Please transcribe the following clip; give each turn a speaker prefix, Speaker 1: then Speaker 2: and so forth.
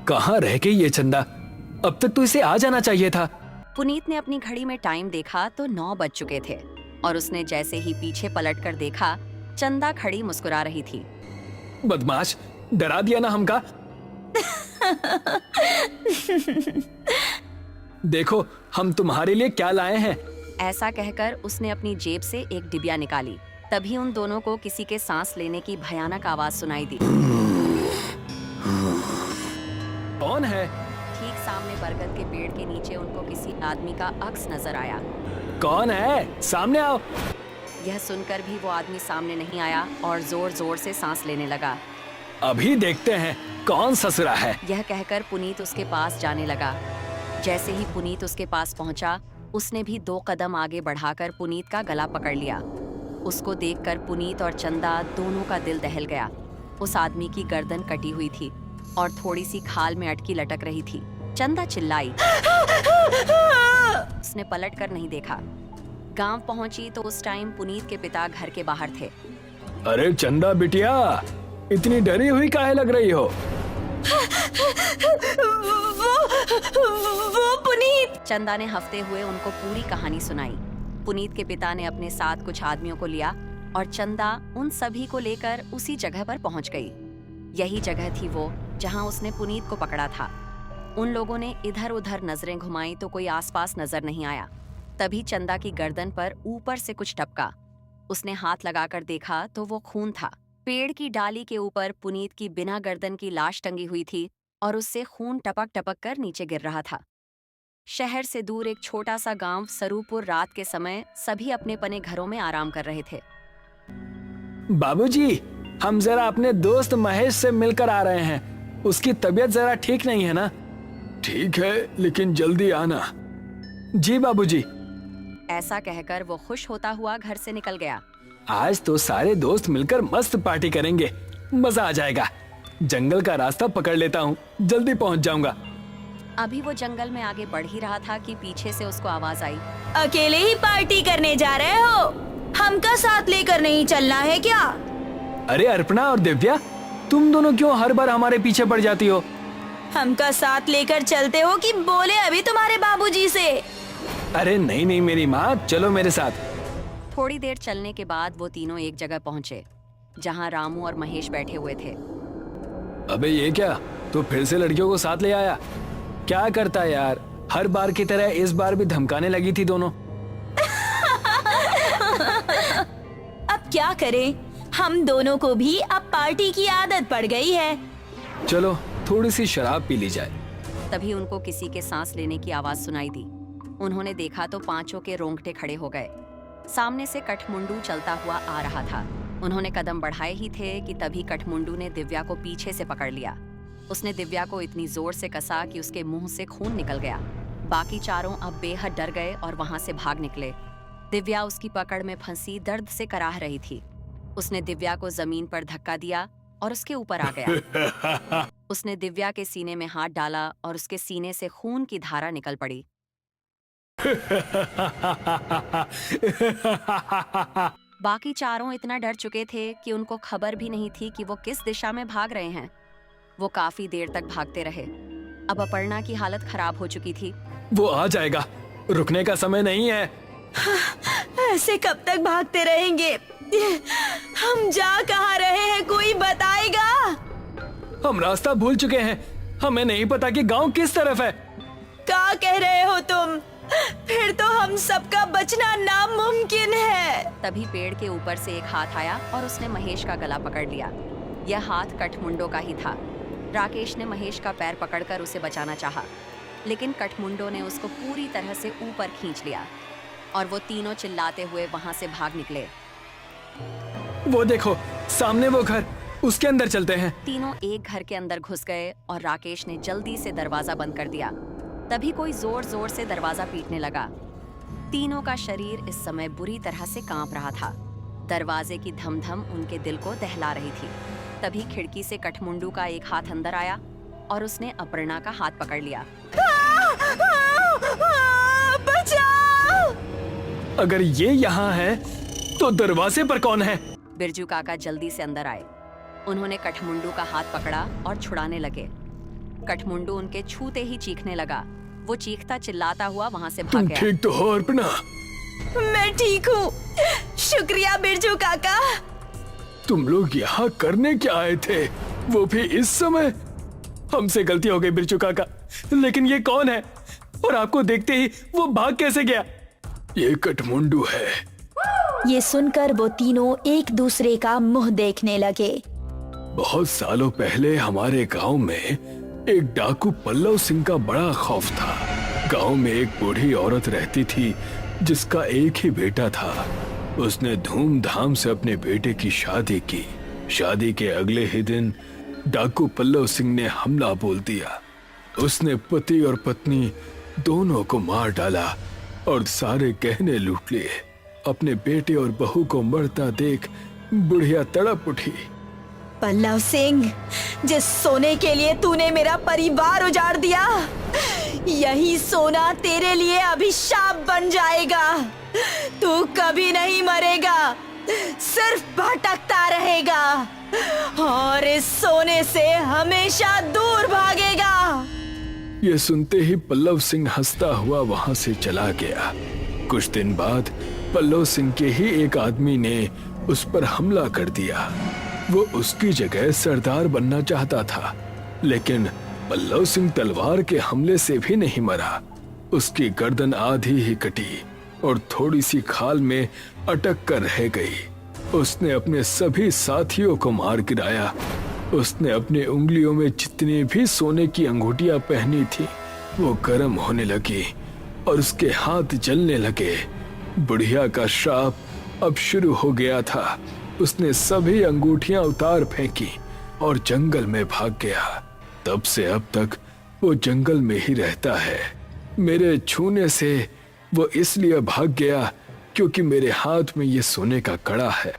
Speaker 1: कहाँ रह गई ये चंदा? अब तक तो इसे आ जाना चाहिए था।
Speaker 2: पुनीत ने अपनी घड़ी में टाइम देखा तो 9 बज चुके थे और उसने जैसे ही पीछे पलटकर देखा, चंदा खड़ी मुस्कुरा रही थी।
Speaker 1: बदमाश, डरा दिया ना हमका। देखो हम तुम्हारे लिए क्या लाए हैं।
Speaker 2: ऐसा कहकर उसने अपनी जेब से एक डिबिया निकाली। तभी उन दोनों को किसी के सांस लेने की भयानक आवाज सुनाई दी।
Speaker 1: कौन है?
Speaker 2: ठीक सामने बरगद के पेड़ के नीचे उनको किसी आदमी का अक्स नजर आया।
Speaker 1: कौन है? सामने आओ।
Speaker 2: यह सुनकर भी वो आदमी सामने नहीं आया और जोर जोर से सांस लेने लगा।
Speaker 1: अभी देखते हैं कौन ससुरा है।
Speaker 2: यह कहकर पुनीत उसके पास जाने लगा। जैसे ही पुनीत उसके पास पहुंचा, उसने भी 2 कदम आगे बढ़ाकर पुनीत का गला पकड़ लिया। उसको देखकर पुनीत और चंदा दोनों का दिल दहल गया। उस आदमी की गर्दन कटी हुई थी और थोड़ी सी खाल में अटकी लटक रही थी। चंदा चिल्लाई। उसने पलट कर नहीं देखा। गांव पहुंची तो उस टाइम पुनीत के पिता घर के बाहर थे।
Speaker 1: अरे चंदा बिटिया, इतनी डरी हुई काहे लग रही हो?
Speaker 2: वो पुनीत। चंदा ने हंसते हुए उनको पूरी कहानी सुनाई। पुनीत के पिता ने अपने साथ कुछ आदमियों को लिया और चंदा उन सभी को लेकर उसी जगह पर पहुंच गई। यही जगह थी वो जहां उसने पुनीत को पकड़ा था। उन लोगों ने इधर उधर नजरें घुमाई तो कोई आसपास नजर नहीं आया। तभी चंदा की गर्दन पर ऊपर से कुछ टपका। उसने हाथ लगाकर देखा तो वो खून था। पेड़ की डाली के ऊपर पुनीत की बिना गर्दन की लाश टंगी हुई थी और उससे खून टपक टपक कर नीचे गिर रहा था। शहर से दूर एक छोटा सा गांव सरूपुर रात के समय सभी अपने पने घरों में आराम कर रहे थे।
Speaker 1: बाबूजी, हम जरा अपने दोस्त महेश से मिलकर आ रहे हैं। उसकी तबीयत जरा ठीक नहीं है ना? ठीक है, लेकिन जल्दी आना। जी बाबूजी।
Speaker 2: ऐसा कहकर वो खुश होता हुआ घर से निकल गया।
Speaker 1: आज तो सारे दोस्त मिलकर मस्त पार्टी करेंगे, मजा आ जाएगा। जंगल का रास्ता पकड़ लेता हूँ, जल्दी पहुँच जाऊंगा।
Speaker 2: अभी वो जंगल में आगे बढ़ ही रहा था कि पीछे से उसको आवाज आई।
Speaker 3: अकेले ही पार्टी करने जा रहे हो? हमका साथ लेकर नहीं चलना है क्या?
Speaker 1: अरे अर्पणा और दिव्या, तुम दोनों क्यों हर बार हमारे पीछे पड़ जाती हो?
Speaker 3: हमका साथ लेकर चलते हो कि बोले अभी तुम्हारे बाबूजी से?
Speaker 1: अरे नहीं नहीं मेरी माँ, चलो मेरे साथ।
Speaker 2: थोड़ी देर चलने के बाद वो तीनों एक जगह पहुंचे जहां रामू और महेश बैठे हुए थे।
Speaker 1: अबे ये क्या, तू फिर से लड़कियों को साथ ले आया? क्या करता है यार, हर बार की तरह इस बार भी धमकाने लगी थी दोनों।
Speaker 3: अब क्या करें, हम दोनों को भी अब पार्टी की आदत पड़ गई है।
Speaker 1: चलो थोड़ी सी शराब पी ली जाए।
Speaker 2: तभी उनको किसी के सांस लेने की आवाज सुनाई दी। उन्होंने देखा तो पांचों के रोंगटे खड़े हो गए। सामने से कठमुंडू चलता हुआ आ रहा था। उन्होंने कदम बढ़ाए ही थे कि तभी कठमुंडू ने दिव्या को पीछे से पकड़ लिया। उसने दिव्या को इतनी जोर से कसा कि उसके मुंह से खून निकल गया। बाकी चारों अब बेहद डर गए और वहां से भाग निकले। दिव्या उसकी पकड़ में फंसी दर्द से कराह रही थी। उसने दिव्या को जमीन पर धक्का दिया और उसके ऊपर आ गया। उसने दिव्या के सीने में हाथ डाला और उसके सीने से खून की धारा निकल पड़ी। बाकी चारों इतना डर चुके थे कि उनको खबर भी नहीं थी कि वो किस दिशा में भाग रहे हैं। वो काफी देर तक भागते रहे। अब अपर्णा की हालत खराब हो चुकी थी।
Speaker 1: वो आ जाएगा, रुकने का समय नहीं है।
Speaker 3: ऐसे कब तक भागते रहेंगे? हम जा कहाँ रहे हैं, कोई बताएगा?
Speaker 1: हम रास्ता भूल चुके हैं, हमें नहीं पता कि गांव किस तरफ है।
Speaker 3: क्या कह रहे हो तुम? फिर तो हम सबका बचना नामुमकिन है।
Speaker 2: तभी पेड़ के ऊपर से एक हाथ आया और उसने महेश का गला पकड़ लिया। यह हाथ कठमुंडो का ही था। राकेश ने महेश का पैर पकड़कर उसे बचाना चाहा, लेकिन कठमुंडो ने उसको पूरी तरह से ऊपर खींच लिया और वो तीनों चिल्लाते हुए वहां से भाग निकले।
Speaker 1: वो देखो सामने वो घर, उसके अंदर चलते हैं।
Speaker 2: तीनों एक घर के अंदर घुस गए और राकेश ने जल्दी से दरवाजा बंद कर दिया। तभी कोई जोर जोर से दरवाजा पीटने लगा। तीनों का शरीर इस समय बुरी तरह से कांप रहा था। दरवाजे की धमधम उनके दिल को दहला रही थी। तभी खिड़की से कठमुंडू का एक हाथ अंदर आया और उसने अपर्णा का हाथ पकड़ लिया।
Speaker 3: बचाओ!
Speaker 1: अगर ये यहाँ है तो दरवाजे पर कौन है?
Speaker 2: बिरजू काका जल्दी से अंदर आए। उन्होंने कठमुंडू का हाथ पकड़ा और छुड़ाने लगे। कठमुंडू उनके छूते ही चीखने लगा। वो चीखता चिल्लाता हुआ वहां से भाग
Speaker 1: तुम
Speaker 2: गया।
Speaker 1: ठीक तो हो अर्पणा?
Speaker 3: मैं ठीक हूँ, शुक्रिया बिरजू काका।
Speaker 1: तुम लोग यहाँ करने क्या आए थे, वो भी इस समय? हमसे गलती हो गई बिरजू काका, लेकिन ये कौन है और आपको देखते ही वो भाग कैसे गया? ये कठमुंडू है।
Speaker 3: ये सुनकर वो तीनों एक दूसरे का मुंह देखने लगे।
Speaker 1: बहुत सालों पहले हमारे गांव में एक डाकू पल्लव सिंह का बड़ा खौफ था। गांव में एक बूढ़ी औरत रहती थी जिसका एक ही बेटा था। उसने धूमधाम से अपने बेटे की शादी की। शादी के अगले ही दिन डाकू पल्लव सिंह ने हमला बोल दिया। उसने पति और पत्नी दोनों को मार डाला और सारे गहने लूट लिए। अपने बेटे और बहू को मरता देख बुढ़िया तड़प उठी।
Speaker 3: पल्लव सिंह, जिस सोने के लिए तूने मेरा परिवार उजाड़ दिया, यही सोना तेरे लिए अभिशाप बन जाएगा। तू कभी नहीं मरेगा, सिर्फ भटकता रहेगा और इस सोने से हमेशा दूर भागेगा।
Speaker 1: ये सुनते ही पल्लव सिंह हंसता हुआ वहां से चला गया। कुछ दिन बाद पल्लव सिंह के ही एक आदमी ने उस पर हमला कर दिया। वो उसकी जगह सरदार बनना चाहता था, लेकिन पल्लव सिंह तलवार के हमले से भी नहीं मरा। उसकी गर्दन आधी ही कटी और थोड़ी सी खाल में अटक कर रह गई। उसने अपने सभी साथियों को मार गिराया। उसने अपने उंगलियों में जितनी भी सोने की अंगूठियां पहनी थी वो गर्म होने लगी और उसके हाथ जलने लगे। बुढ़िया का श्राप अब शुरू हो गया था। उसने सभी अंगूठियां उतार फेंकी और जंगल में भाग गया। तब से अब तक वो जंगल में ही रहता है। मेरे छूने से वो इसलिए भाग गया क्योंकि मेरे हाथ में ये सोने का कड़ा है।